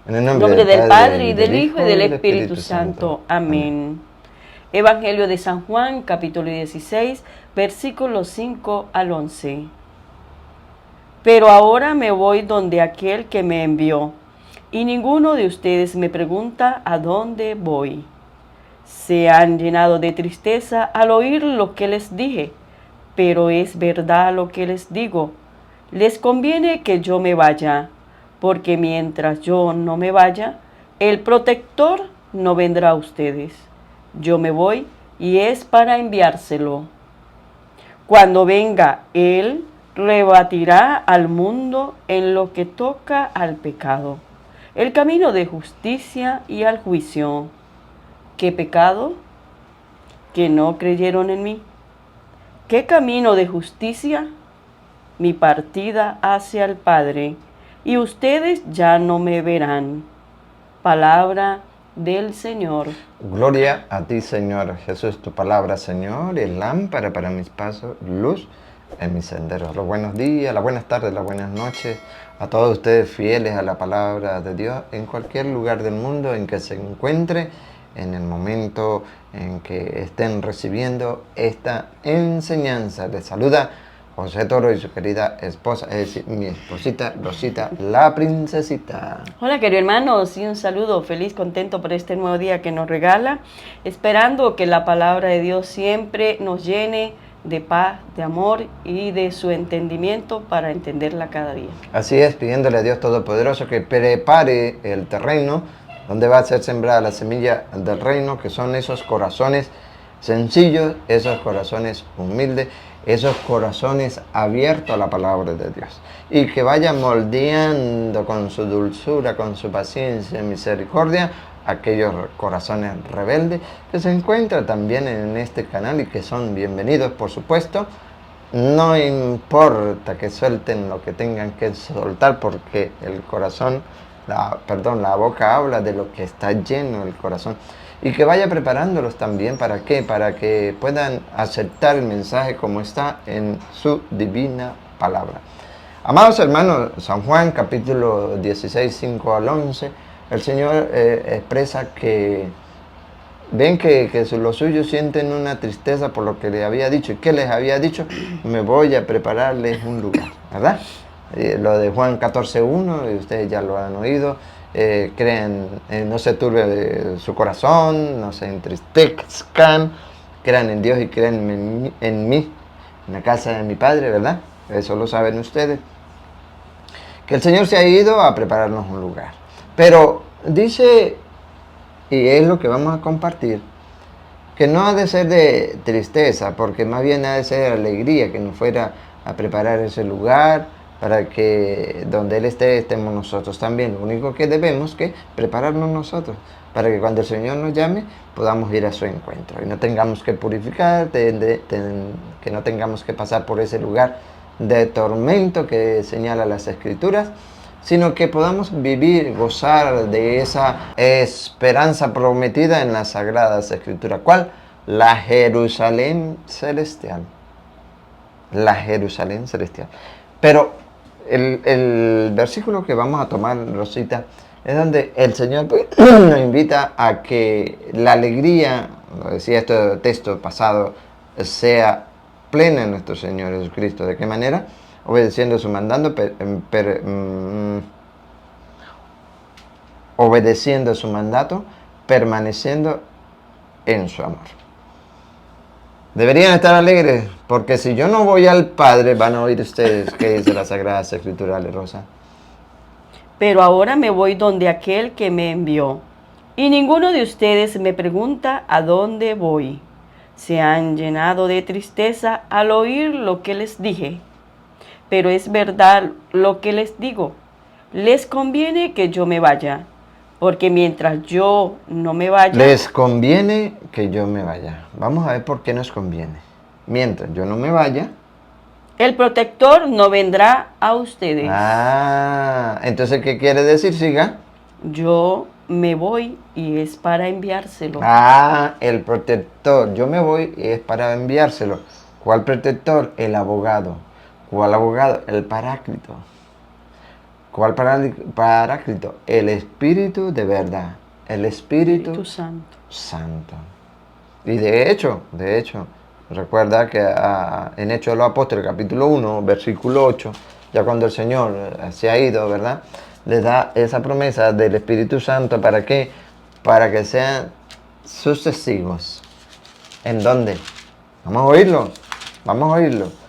En el En nombre del Padre, y del Hijo, y del Espíritu Santo. Amén. Evangelio de San Juan, capítulo 16, versículos 5 al 11. Pero ahora me voy donde aquel que me envió, y ninguno de ustedes me pregunta a dónde voy. Se han llenado de tristeza al oír lo que les dije, pero es verdad lo que les digo. Les conviene que yo me vaya, porque mientras yo no me vaya, el protector no vendrá a ustedes. Yo me voy y es para enviárselo. Cuando venga, Él rebatirá al mundo en lo que toca al pecado, el camino de justicia y al juicio. ¿Qué pecado? Que no creyeron en mí. ¿Qué camino de justicia? Mi partida hacia el Padre, y ustedes ya no me verán. Palabra del Señor. Gloria a ti, Señor Jesús. Tu palabra, Señor, es lámpara para mis pasos, luz en mis senderos. Los buenos días, las buenas tardes, las buenas noches a todos ustedes fieles a la palabra de Dios en cualquier lugar del mundo en que se encuentre, en el momento en que estén recibiendo esta enseñanza. Les saluda José Toro y su querida esposa, es decir, mi esposita Rosita, la princesita. Hola, queridos hermanos, y un saludo feliz, contento por este nuevo día que nos regala, esperando que la palabra de Dios siempre nos llene de paz, de amor y de su entendimiento para entenderla cada día. Así es, pidiéndole a Dios Todopoderoso que prepare el terreno donde va a ser sembrada la semilla del reino, que son esos corazones sencillos, esos corazones humildes, esos corazones abiertos a la palabra de Dios, y que vaya moldeando con su dulzura, con su paciencia y misericordia aquellos corazones rebeldes que se encuentran también en este canal y que son bienvenidos, por supuesto. No importa que suelten lo que tengan que soltar, porque el corazón, la boca habla de lo que está lleno el corazón. Y que vaya preparándolos también, ¿para qué? Para que puedan aceptar el mensaje como está en su divina palabra. Amados hermanos, San Juan capítulo 16, 5 al 11, el Señor expresa que ven que los suyos sienten una tristeza por lo que les había dicho. ¿Y qué les había dicho? Me voy a prepararles un lugar, ¿verdad? Lo de Juan 14:1, ustedes ya lo han oído. Crean, no se turbe su corazón, no se entristezcan, crean en Dios y crean en mí, en la casa de mi Padre, ¿verdad? Eso lo saben ustedes. Que el Señor se ha ido a prepararnos un lugar. Pero dice, y es lo que vamos a compartir, que no ha de ser de tristeza, porque más bien ha de ser alegría que nos fuera a preparar ese lugar, para que donde Él esté, estemos nosotros también. Lo único que debemos que prepararnos nosotros, para que cuando el Señor nos llame, podamos ir a su encuentro. Y no tengamos que purificar, que no tengamos que pasar por ese lugar de tormento que señala las Escrituras, sino que podamos vivir, gozar de esa esperanza prometida en las Sagradas Escrituras. ¿Cuál? La Jerusalén celestial. La Jerusalén celestial. Pero el versículo que vamos a tomar, Rosita, es donde el Señor nos invita a que la alegría, lo decía este texto pasado, sea plena en nuestro Señor Jesucristo. ¿De qué manera? Obedeciendo su mandato, obedeciendo su mandato, permaneciendo en su amor. Deberían estar alegres, porque si yo no voy al Padre, van a oír ustedes qué dice la Sagrada Escritura, Rosa. Pero ahora me voy donde aquel que me envió, y ninguno de ustedes me pregunta a dónde voy. Se han llenado de tristeza al oír lo que les dije. Pero es verdad lo que les digo. Les conviene que yo me vaya, porque mientras yo no me vaya... Les conviene que yo me vaya. Vamos a ver por qué nos conviene. Mientras yo no me vaya, el protector no vendrá a ustedes. Entonces, ¿qué quiere decir? Siga. Yo me voy y es para enviárselo. El protector. Yo me voy y es para enviárselo. ¿Cuál protector? El abogado. ¿Cuál abogado? El Paráclito. ¿Cuál Paráclito? El Espíritu de verdad. El Espíritu Santo. Y de hecho, recuerda que en Hechos de los Apóstoles, capítulo 1, versículo 8, ya cuando el Señor se ha ido, ¿verdad? Les da esa promesa del Espíritu Santo, ¿para qué? Para que sean sus testigos. ¿En dónde? Vamos a oírlo.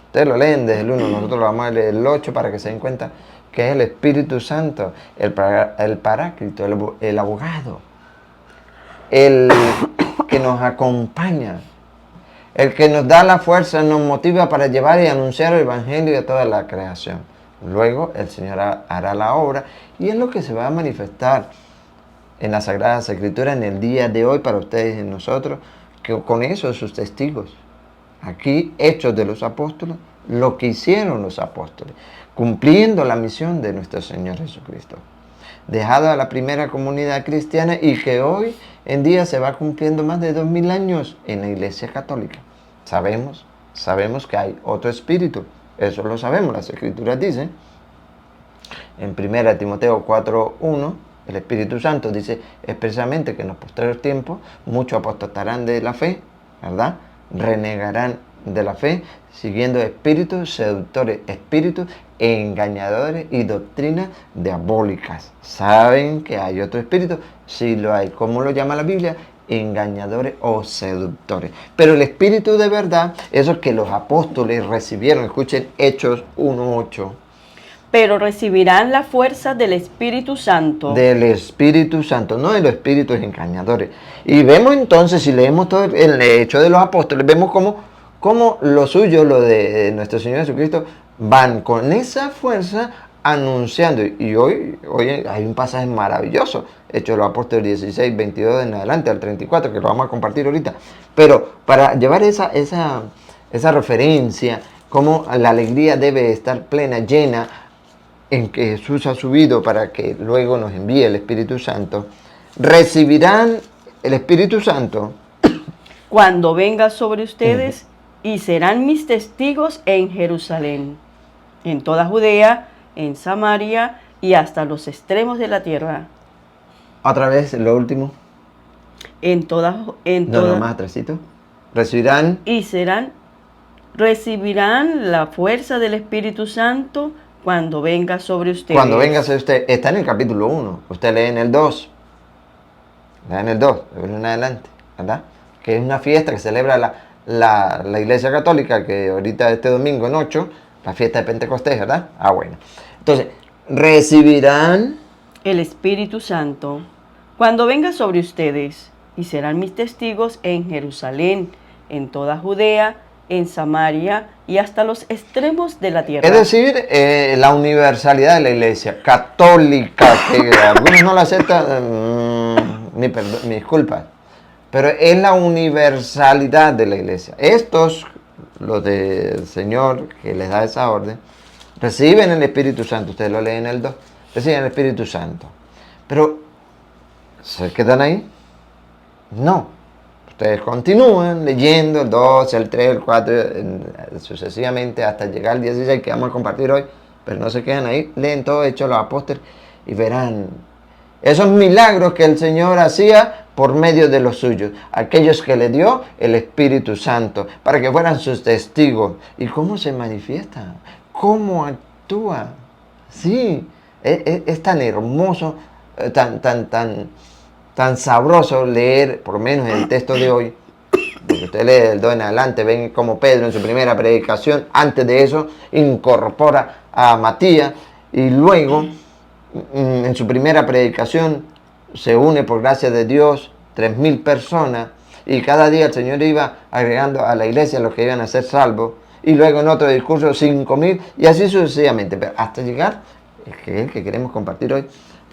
Ustedes lo leen desde el 1, nosotros lo vamos a leer el 8 para que se den cuenta que es el Espíritu Santo, el Paráclito, el abogado, el que nos acompaña, el que nos da la fuerza, nos motiva para llevar y anunciar el Evangelio a toda la creación. Luego el Señor hará la obra y es lo que se va a manifestar en las Sagradas Escrituras en el día de hoy para ustedes y nosotros, que con eso sus testigos. Aquí, Hechos de los Apóstoles, lo que hicieron los apóstoles, cumpliendo la misión de nuestro Señor Jesucristo, dejado a la primera comunidad cristiana y que hoy en día se va cumpliendo más de 2000 años en la Iglesia Católica. Sabemos que hay otro espíritu, eso lo sabemos, las Escrituras dicen. En 1 Timoteo 4:1, el Espíritu Santo dice expresamente que en los posteriores tiempos muchos apostatarán de la fe, ¿verdad? Renegarán de la fe, siguiendo espíritus seductores, espíritus engañadores y doctrinas diabólicas. ¿Saben que hay otro espíritu? Sí lo hay. ¿Cómo lo llama la Biblia? Engañadores o seductores. Pero el espíritu de verdad, esos que los apóstoles recibieron, escuchen Hechos 1:8. Pero recibirán la fuerza del Espíritu Santo. Del Espíritu Santo, no de los espíritus engañadores. Y vemos entonces, si leemos todo el Hecho de los Apóstoles, vemos cómo lo suyo, lo de nuestro Señor Jesucristo, van con esa fuerza anunciando. Y hoy hay un pasaje maravilloso, Hechos de los Apóstoles 16, 22 en adelante, al 34, que lo vamos a compartir ahorita. Pero para llevar esa referencia, cómo la alegría debe estar plena, llena, en que Jesús ha subido para que luego nos envíe el Espíritu Santo, recibirán el Espíritu Santo cuando venga sobre ustedes y serán mis testigos en Jerusalén, en toda Judea, en Samaria y hasta los extremos de la tierra. Otra vez, lo último. Más atrásito. Recibirán la fuerza del Espíritu Santo cuando venga sobre ustedes. Cuando venga sobre usted, está en el capítulo 1. Usted lee en el 2. Lee en el 2, de en adelante, ¿verdad? Que es una fiesta que celebra la Iglesia Católica, que ahorita este domingo en 8, la fiesta de Pentecostés, ¿verdad? Bueno. Entonces, recibirán el Espíritu Santo cuando venga sobre ustedes y serán mis testigos en Jerusalén, en toda Judea, en Samaria y hasta los extremos de la tierra. Es decir, la universalidad de la Iglesia Católica, que algunos no la aceptan, mi disculpa, pero es la universalidad de la Iglesia. Estos, los del Señor, que les da esa orden, reciben el Espíritu Santo. Ustedes lo leen en el 2, reciben el Espíritu Santo. Pero, ¿se quedan ahí? No. Ustedes continúan leyendo el 2, el 3, el 4, sucesivamente hasta llegar al 16 que vamos a compartir hoy, pero no se quedan ahí, leen todo Hechos de los Apóstoles y verán esos milagros que el Señor hacía por medio de los suyos, aquellos que le dio el Espíritu Santo, para que fueran sus testigos. ¿Y cómo se manifiesta? ¿Cómo actúa? Sí, es tan hermoso, tan sabroso leer, por lo menos en el texto de hoy, porque usted lee del 2 en adelante, ven como Pedro en su primera predicación, antes de eso, incorpora a Matías, y luego, en su primera predicación, se une por gracia de Dios 3000 personas, y cada día el Señor iba agregando a la iglesia los que iban a ser salvos, y luego en otro discurso 5000, y así sucesivamente, pero hasta llegar, que es el que queremos compartir hoy,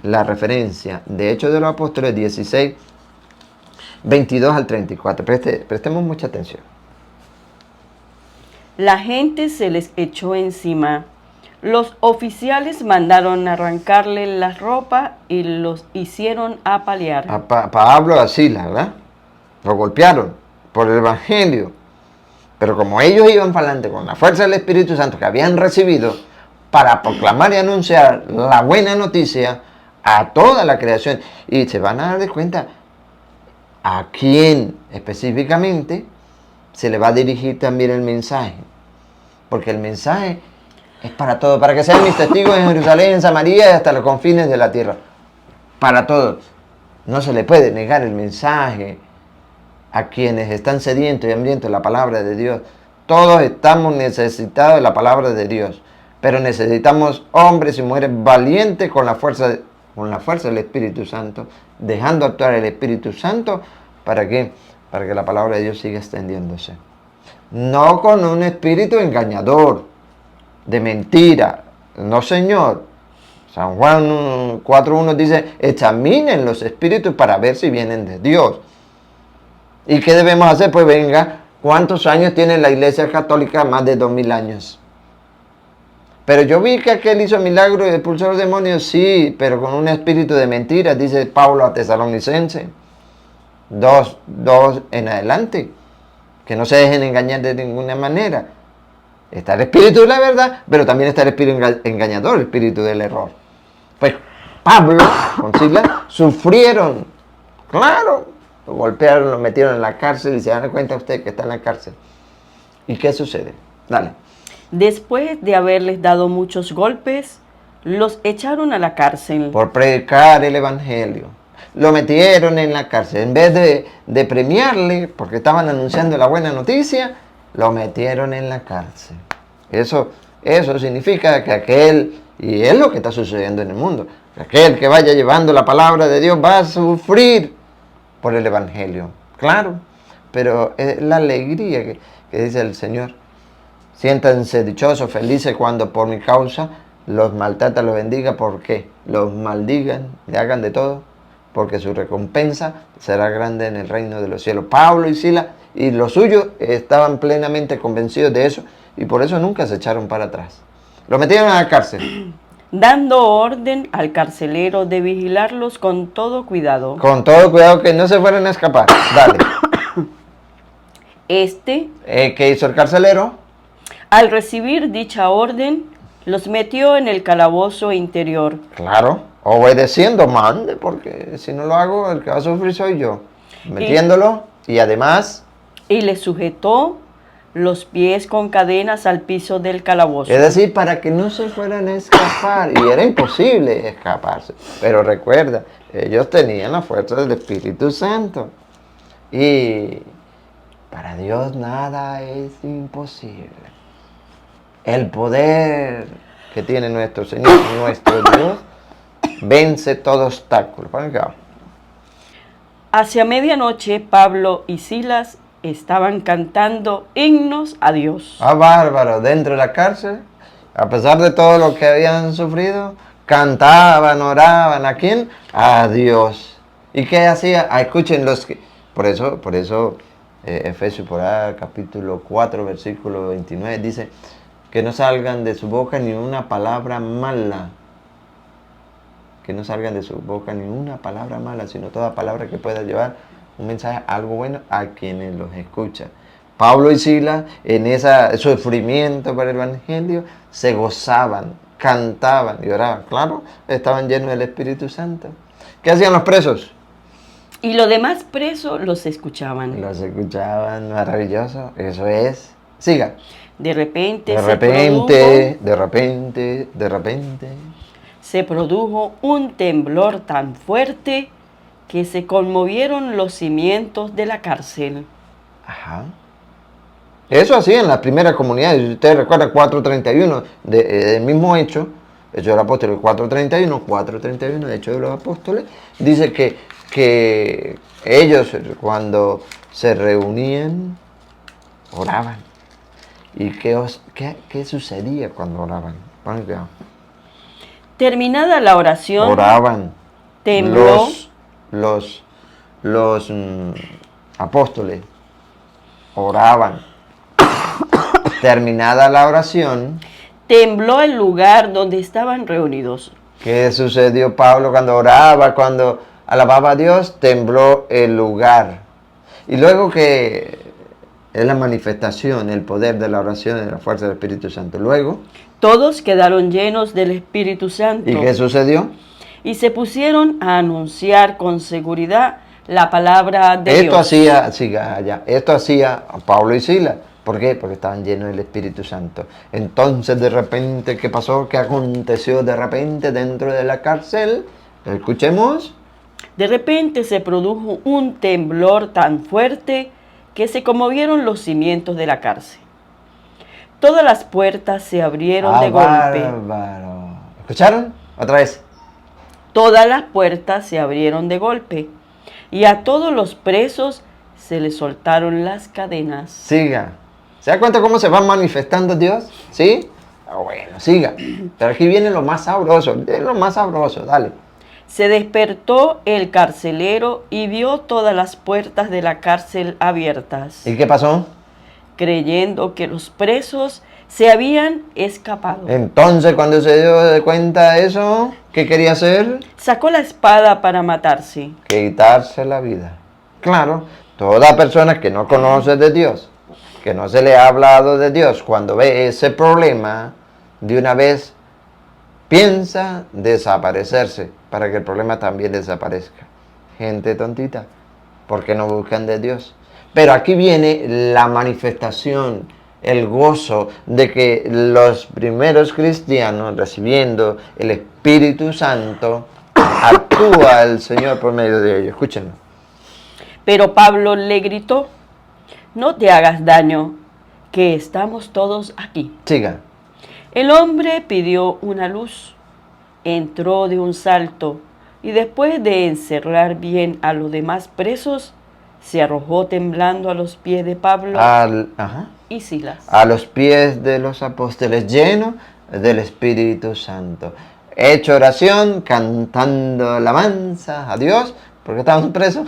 la referencia de Hechos de los Apóstoles 16, 22 al 34. Prestemos mucha atención. La gente se les echó encima. Los oficiales mandaron arrancarle la ropa y los hicieron apalear. A Pablo, a Silas, ¿verdad? Lo golpearon por el Evangelio. Pero como ellos iban para adelante con la fuerza del Espíritu Santo que habían recibido, para proclamar y anunciar la buena noticia a toda la creación. Y se van a dar de cuenta a quién específicamente se le va a dirigir también el mensaje. Porque el mensaje es para todos, para que sean mis testigos en Jerusalén, en Samaria y hasta los confines de la tierra. Para todos. No se le puede negar el mensaje a quienes están sedientos y hambrientos de la palabra de Dios. Todos estamos necesitados de la palabra de Dios, pero necesitamos hombres y mujeres valientes con la fuerza del Espíritu Santo, dejando actuar el Espíritu Santo. ¿Para qué? Para que la palabra de Dios siga extendiéndose. No con un espíritu engañador, de mentira. No, Señor. San Juan 4.1 dice, examinen los espíritus para ver si vienen de Dios. ¿Y qué debemos hacer? Pues venga, ¿cuántos años tiene la Iglesia Católica? Más de 2000 años. Pero yo vi que aquel hizo milagro y expulsó a los demonios, sí, pero con un espíritu de mentira, dice Pablo a Tesalonicenses 2 en adelante. Que no se dejen engañar de ninguna manera. Está el espíritu de la verdad, pero también está el espíritu engañador, el espíritu del error. Pues Pablo con Silas sufrieron, claro, lo golpearon, lo metieron en la cárcel y se dan cuenta usted que está en la cárcel. ¿Y qué sucede? Dale. Después de haberles dado muchos golpes, los echaron a la cárcel. Por predicar el evangelio. Lo metieron en la cárcel. En vez de premiarle, porque estaban anunciando la buena noticia, lo metieron en la cárcel. Eso significa que aquel, y es lo que está sucediendo en el mundo, que aquel que vaya llevando la palabra de Dios va a sufrir por el evangelio. Claro, pero es la alegría que dice el Señor. Siéntanse dichosos, felices cuando por mi causa los maltratan, los bendiga, porque los maldigan, le hagan de todo, porque su recompensa será grande en el reino de los cielos. Pablo y Silas y los suyos estaban plenamente convencidos de eso y por eso nunca se echaron para atrás. Lo metieron a la cárcel. Dando orden al carcelero de vigilarlos con todo cuidado. Con todo cuidado que no se fueran a escapar. Dale. ¿Qué hizo el carcelero? Al recibir dicha orden, los metió en el calabozo interior. Claro, obedeciendo, mande, porque si no lo hago, el que va a sufrir soy yo. Metiéndolo y además... Y le sujetó los pies con cadenas al piso del calabozo. Es decir, para que no se fueran a escapar. Y era imposible escaparse. Pero recuerda, ellos tenían la fuerza del Espíritu Santo. Y para Dios nada es imposible. El poder que tiene nuestro Señor, nuestro Dios, vence todo obstáculo. Hacia medianoche, Pablo y Silas estaban cantando himnos a Dios. Ah, bárbaro, dentro de la cárcel, a pesar de todo lo que habían sufrido, cantaban, oraban. ¿A quién? A Dios. ¿Y qué hacía? Escuchen los que... Por eso, Efesios capítulo 4, versículo 29, dice que no salgan de su boca ni una palabra mala. Que no salgan de su boca ni una palabra mala, sino toda palabra que pueda llevar un mensaje, algo bueno a quienes los escuchan. Pablo y Silas, en ese sufrimiento para el evangelio, se gozaban, cantaban y oraban. Claro, estaban llenos del Espíritu Santo. ¿Qué hacían los presos? Y los demás presos los escuchaban. Los escuchaban, maravilloso. Eso es. Siga. De repente, se produjo un temblor tan fuerte que se conmovieron los cimientos de la cárcel. Ajá. Eso así en la primera comunidad. Si usted recuerda 4.31 del mismo hecho, Hechos de los Apóstoles 4.31, de Hechos de los Apóstoles, dice que ellos cuando se reunían, oraban. ¿Y qué sucedía cuando oraban? Terminada la oración, oraban. Tembló. Los apóstoles oraban. Terminada la oración, tembló el lugar donde estaban reunidos. ¿Qué sucedió Pablo cuando oraba, cuando alababa a Dios? Tembló el lugar. Y luego que es la manifestación, el poder de la oración y de la fuerza del Espíritu Santo. Luego, todos quedaron llenos del Espíritu Santo. ¿y qué sucedió? Y se pusieron a anunciar con seguridad la palabra de Esto Dios. Esto hacía Pablo y Silas. ¿Por qué? Porque estaban llenos del Espíritu Santo. Entonces, de repente, ¿qué pasó? ¿Qué aconteció de repente dentro de la cárcel? Escuchemos. De repente se produjo un temblor tan fuerte que se conmovieron los cimientos de la cárcel. Todas las puertas se abrieron de golpe. Bárbaro. ¿Escucharon? Otra vez. Todas las puertas se abrieron de golpe y a todos los presos se les soltaron las cadenas. Siga. ¿Se da cuenta cómo se va manifestando Dios? ¿Sí? Bueno, siga. Pero aquí viene lo más sabroso. Dale. Se despertó el carcelero y vio todas las puertas de la cárcel abiertas, ¿Y qué pasó? creyendo que los presos se habían escapado. Entonces, cuando se dio de cuenta de eso, ¿qué quería hacer? Sacó la espada para matarse. Quitarse la vida. Claro, toda persona que no conoce de Dios, que no se le ha hablado de Dios, cuando ve ese problema, de una vez piensa desaparecerse para que el problema también desaparezca. Gente tontita, porque no buscan de Dios. Pero aquí viene la manifestación, el gozo de que los primeros cristianos, recibiendo el Espíritu Santo, actúa el Señor por medio de ellos. Escúchenlo. Pero Pablo le gritó: no te hagas daño, que estamos todos aquí. Siga. El hombre pidió una luz, entró de un salto y después de encerrar bien a los demás presos, se arrojó temblando a los pies de Pablo y Silas. A los pies de los apóstoles, llenos del Espíritu Santo. Hecho oración, cantando alabanza a Dios, porque estaban presos,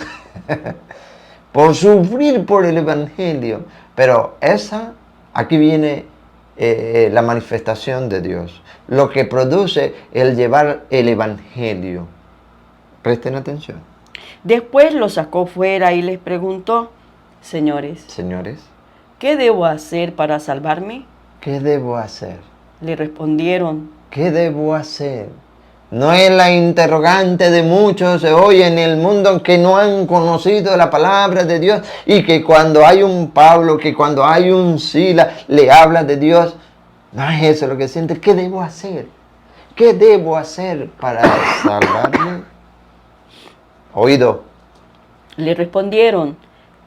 por sufrir por el Evangelio. Pero aquí viene la manifestación de Dios, lo que produce el llevar el Evangelio. Presten atención. Después los sacó fuera y les preguntó: señores, ¿qué debo hacer para salvarme? ¿Qué debo hacer? Le respondieron: ¿qué debo hacer? No es la interrogante de muchos hoy en el mundo que no han conocido la palabra de Dios y que cuando hay un Pablo, que cuando hay un Silas, le habla de Dios. No es eso lo que siente. ¿Qué debo hacer? ¿Qué debo hacer para salvarme? Oído. Le respondieron: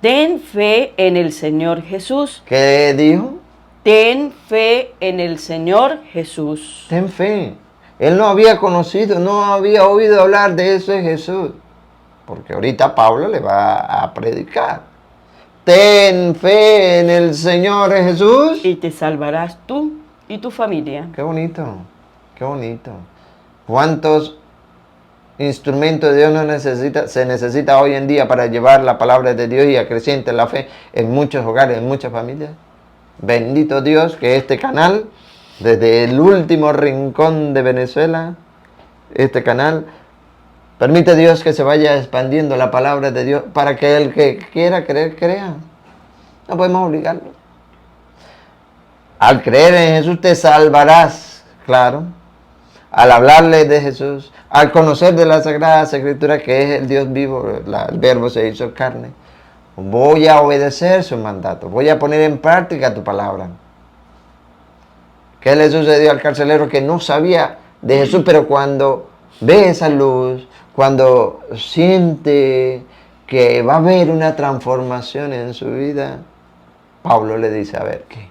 ten fe en el Señor Jesús. ¿Qué dijo? Ten fe en el Señor Jesús. Ten fe. Él no había conocido, no había oído hablar de ese Jesús. Porque ahorita Pablo le va a predicar. Ten fe en el Señor Jesús. Y te salvarás tú y tu familia. Qué bonito, qué bonito. ¿Cuántos instrumentos de Dios se necesita hoy en día para llevar la palabra de Dios y acreciente la fe en muchos hogares, en muchas familias? Bendito Dios que este canal, desde el último rincón de Venezuela, este canal, permite Dios que se vaya expandiendo la palabra de Dios para que el que quiera creer, crea. No podemos obligarlo. Al creer en Jesús te salvarás, claro. Al hablarle de Jesús, al conocer de la Sagrada Escritura que es el Dios vivo, el Verbo se hizo carne. Voy a obedecer su mandato, voy a poner en práctica tu palabra. ¿Qué le sucedió al carcelero que no sabía de Jesús, pero cuando ve esa luz, cuando siente que va a haber una transformación en su vida, Pablo le dice, a ver, ¿qué?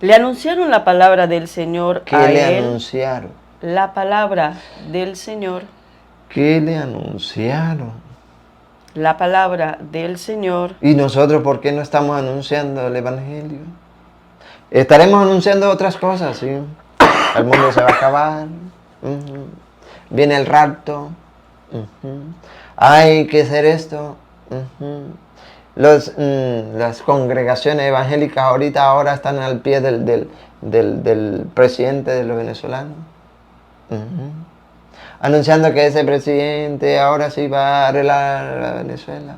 Le anunciaron la palabra del Señor ¿Qué a le él. anunciaron? La palabra del Señor. ¿Qué le anunciaron? La palabra del Señor. ¿Y nosotros por qué no estamos anunciando el Evangelio? Estaremos anunciando otras cosas, ¿sí? El mundo se va a acabar. Viene el rapto. Hay que hacer esto. Las congregaciones evangélicas ahora están al pie del presidente de los venezolanos. Anunciando que ese presidente ahora sí va a arreglar a Venezuela.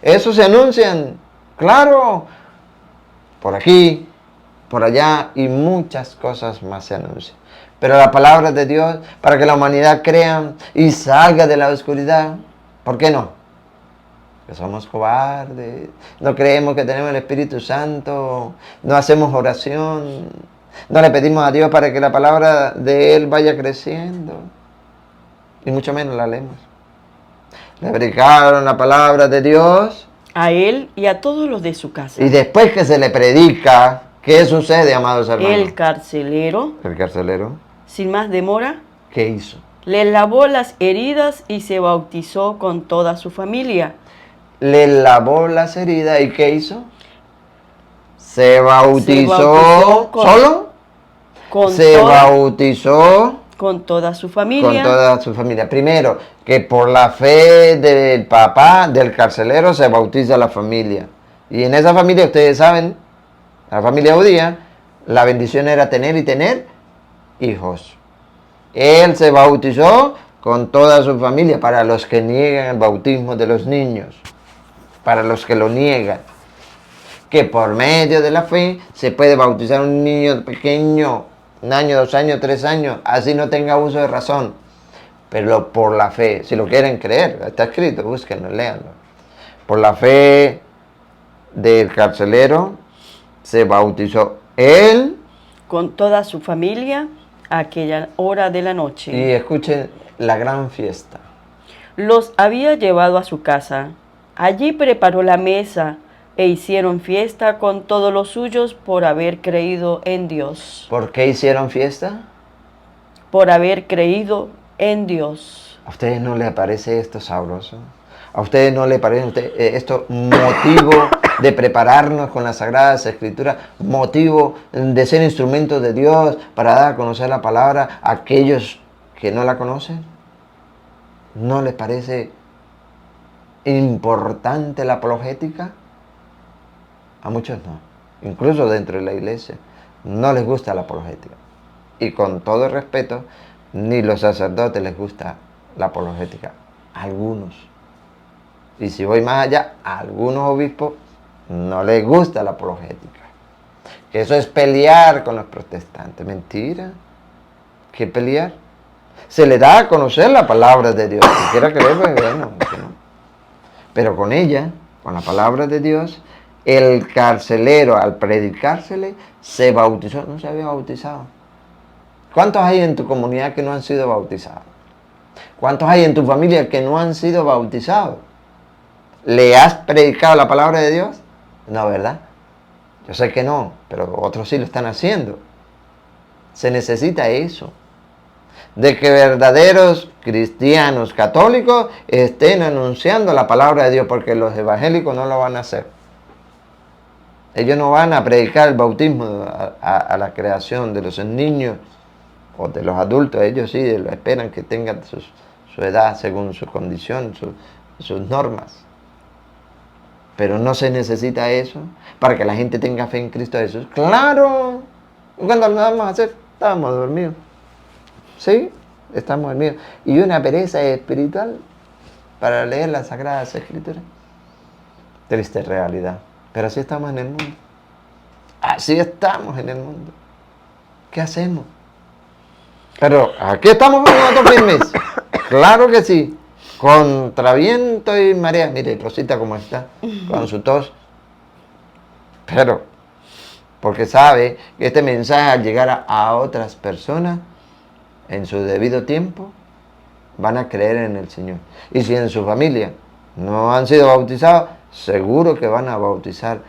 Eso se anuncian Claro, por aquí, por allá y muchas cosas más se anuncian. Pero la palabra de Dios, para que la humanidad crea y salga de la oscuridad, ¿por qué no? Que somos cobardes, no creemos que tenemos el Espíritu Santo, no hacemos oración, no le pedimos a Dios para que la palabra de Él vaya creciendo, y mucho menos la leemos. Le predicaron la palabra de Dios a él y a todos los de su casa. y después que se le predica, ¿qué sucede, amados hermanos? El carcelero, sin más demora, ¿qué hizo? le lavó las heridas y se bautizó con toda su familia. Le lavó las heridas y ¿qué hizo? Se bautizó ¿solo? Bautizó con toda su familia. Con toda su familia. Primero, que por la fe del papá, del carcelero, se bautiza la familia. Y en esa familia, ustedes saben, la familia judía, la bendición era tener y tener hijos. Él se bautizó con toda su familia, para los que niegan el bautismo de los niños, para los que lo niegan. Que por medio de la fe se puede bautizar un niño pequeño, 1 año, 2 años, 3 años, así no tenga uso de razón. Pero por la fe, si lo quieren creer, está escrito, búsquenlo, léanlo. Por la fe del carcelero se bautizó él con toda su familia a aquella hora de la noche. Y escuchen la gran fiesta. Los había llevado a su casa. Allí preparó la mesa e hicieron fiesta con todos los suyos por haber creído en Dios. ¿Por qué hicieron fiesta? Por haber creído en Dios. ¿A ustedes no les parece esto sabroso? ¿A ustedes no les parece esto motivo de prepararnos con las Sagradas Escrituras? Motivo de ser instrumentos de Dios para dar a conocer la palabra a aquellos que no la conocen. ¿No les parece importante la apologética? A muchos no. Incluso dentro de la iglesia no les gusta la apologética. Y con todo el respeto, ni los sacerdotes les gusta la apologética. Algunos. Y si voy más allá, a algunos obispos no les gusta la apologética. Que eso es pelear con los protestantes. Mentira. ¿Qué pelear? Se le da a conocer la palabra de Dios. Si quiera creer, pues bueno, que no. Pero con ella, con la palabra de Dios, el carcelero, al predicársele, se bautizó. No se había bautizado. ¿Cuántos hay en tu comunidad que no han sido bautizados? ¿Cuántos hay en tu familia que no han sido bautizados? ¿Le has predicado la palabra de Dios? No, ¿verdad? Yo sé que no, pero otros sí lo están haciendo. Se necesita eso. De que verdaderos cristianos católicos estén anunciando la palabra de Dios, porque los evangélicos no lo van a hacer. Ellos no van a predicar el bautismo a la creación de los niños o de los adultos. Ellos sí esperan que tengan su edad según su condición, sus normas. Pero no se necesita eso para que la gente tenga fe en Cristo Jesús. ¡Claro! Cuando lo vamos a hacer, estábamos dormidos. ¿Sí? Estamos dormidos. Y una pereza espiritual para leer las Sagradas Escrituras. Triste realidad. Pero así estamos en el mundo. Así estamos en el mundo. ¿Qué hacemos? Pero aquí estamos nosotros firmes. Claro que sí. Contra viento y marea. Mire, Rosita cómo está, con su tos. Pero, porque sabe que este mensaje al llegar a otras personas, en su debido tiempo, van a creer en el Señor. Y si en su familia no han sido bautizados, seguro que van a bautizar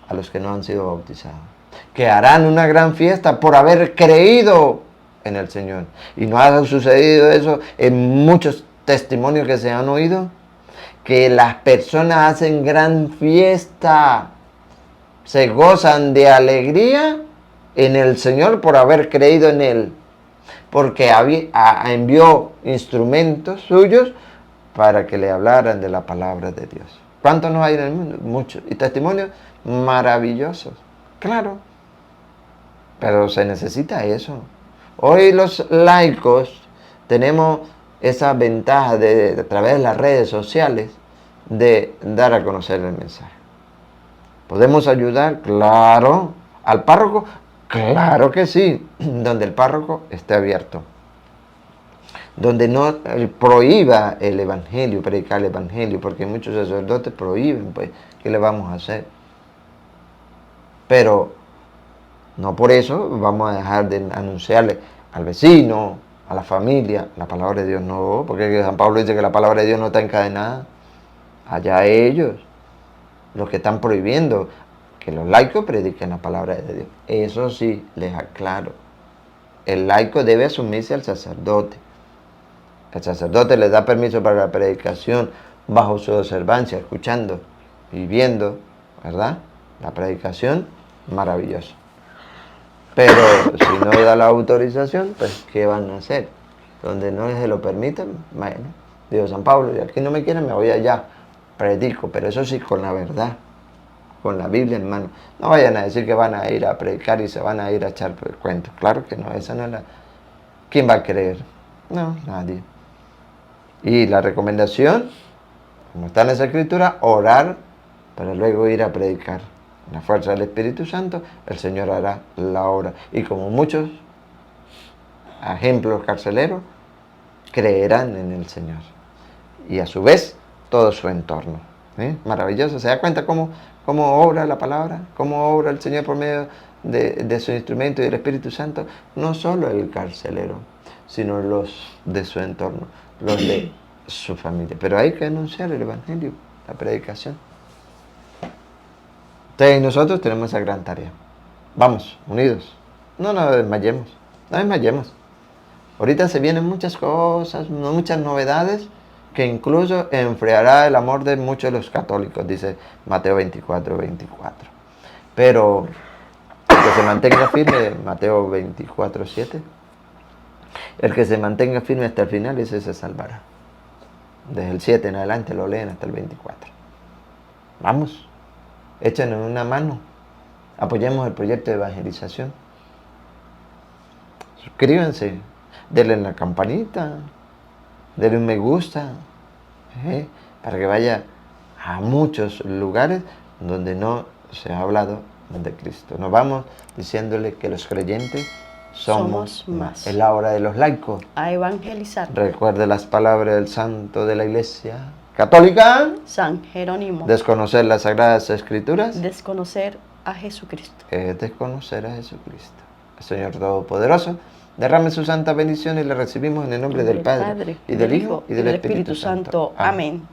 a los que no han sido bautizados. Que harán una gran fiesta por haber creído en el Señor. Y no ha sucedido eso en muchos testimonios que se han oído, que las personas hacen gran fiesta, se gozan de alegría en el Señor por haber creído en Él, porque envió instrumentos suyos para que le hablaran de la palabra de Dios. ¿Cuántos nos hay en el mundo? Muchos. Y testimonios maravillosos. Claro. Pero se necesita eso. Hoy los laicos tenemos esa ventaja a través de las redes sociales de dar a conocer el mensaje. ¿Podemos ayudar? Claro. ¿Al párroco? Claro que sí, donde el párroco esté abierto. Donde no prohíba el evangelio, predicar el evangelio, porque muchos sacerdotes prohíben, pues, ¿qué le vamos a hacer? Pero no por eso vamos a dejar de anunciarle al vecino, a la familia, la palabra de Dios. No, porque San Pablo dice que la palabra de Dios no está encadenada. Allá ellos, los que están prohibiendo que los laicos prediquen la palabra de Dios. Eso sí, les aclaro. El laico debe asumirse al sacerdote. El sacerdote le da permiso para la predicación bajo su observancia, escuchando y viendo, ¿verdad? La predicación, maravilloso. Pero si no da la autorización, pues ¿qué van a hacer? Donde no se lo permiten, bueno, digo San Pablo, y aquí no me quieren, me voy allá, predico, pero eso sí con la verdad, con la Biblia en mano. No vayan a decir que van a ir a predicar y se van a ir a echar por el cuento. Claro que no, esa no es la... ¿Quién va a creer? No, nadie. Y la recomendación, como está en esa escritura, orar para luego ir a predicar. En la fuerza del Espíritu Santo, el Señor hará la obra. Y como muchos ejemplos carceleros, creerán en el Señor. Y a su vez, todo su entorno. Maravilloso. ¿Se da cuenta cómo obra la palabra? ¿Cómo obra el Señor por medio de su instrumento y del Espíritu Santo? No solo el carcelero, sino los de su entorno, los de su familia. Pero hay que anunciar el Evangelio, la predicación. Entonces nosotros tenemos esa gran tarea. Vamos, unidos. No nos desmayemos, no desmayemos. Ahorita se vienen muchas cosas, muchas novedades, que incluso enfriará el amor de muchos de los católicos, dice Mateo 24, 24. Pero el que se mantenga firme, Mateo 24, 7, el que se mantenga firme hasta el final, ese se salvará. Desde el 7 en adelante lo leen hasta el 24. Vamos, échenos una mano, apoyemos el proyecto de evangelización. Suscríbanse, denle la campanita, denle un me gusta, para que vaya a muchos lugares donde no se ha hablado de Cristo. Nos vamos diciéndole que los creyentes somos más. Es la hora de los laicos. A evangelizar. Recuerde las palabras del santo de la Iglesia Católica. San Jerónimo. Desconocer las Sagradas Escrituras. Desconocer a Jesucristo. Es desconocer a Jesucristo. El Señor Todopoderoso derrame su santa bendición y le recibimos en el nombre del Padre, y del Hijo, y del Espíritu Santo. Amén.